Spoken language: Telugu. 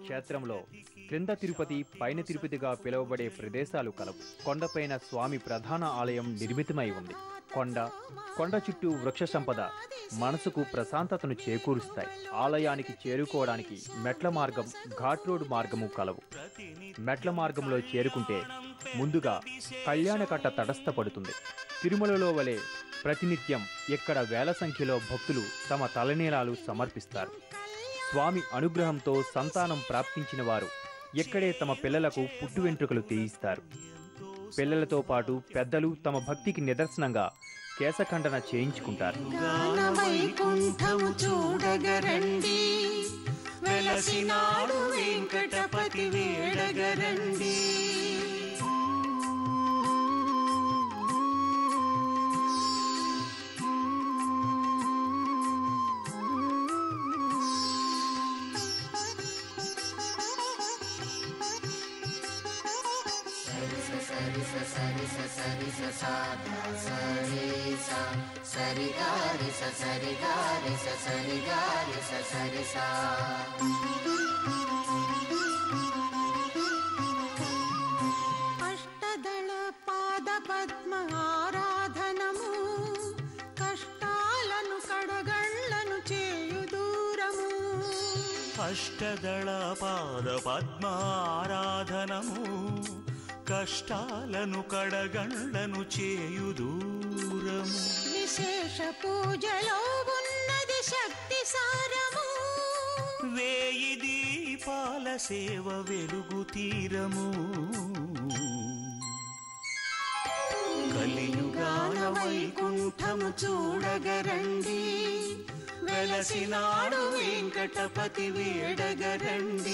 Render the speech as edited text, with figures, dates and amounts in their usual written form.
క్షేత్రంలో క్రింద తిరుపతి పైన తిరుపతిగా పిలువబడే ప్రదేశాలు కలవు. కొండపైన స్వామి ప్రధాన ఆలయం నిర్మితమై ఉంది. కొండ చుట్టూ వృక్ష సంపద మనసుకు ప్రశాంతతను చేకూరుస్తాయి. ఆలయానికి చేరుకోవడానికి మెట్ల మార్గం, ఘాట్ రోడ్ మార్గము కలవు. మెట్ల మార్గంలో చేరుకుంటే ముందుగా కళ్యాణకట్ట తటస్థపడుతుంది. తిరుమలలో వలె ప్రతినిత్యం ఇక్కడ వేల సంఖ్యలో భక్తులు తమ తలనీలాలు సమర్పిస్తారు. స్వామి అనుగ్రహంతో సంతానం ప్రాప్తించిన వారు ఇక్కడే తమ పిల్లలకు పుట్టు వెంట్రుకలు తీయిస్తారు. పిల్లలతో పాటు పెద్దలు తమ భక్తికి నిదర్శనంగా కేశఖండన చేయించుకుంటారు. వైకుంఠము చూడగరండి, వెలసినాడు వెంకటపతి వేడగరండి. అష్టదళ పాద పద్మ ఆరాధనము, కష్టాలను కడగళ్లను చేయు దూరము. అష్టదళ పాద పద్మ ఆరాధనము, కష్టాలను కడగళ్లను చేయు దూరము. విశేష పూజలో ఉన్నది శక్తి సారము, వేయి దీపాల సేవ వెలుగు తీరము. కలియుగాన వైకుంఠము చూడగరండి, వెలసినాడు వెంకటపతి వేడగరండి.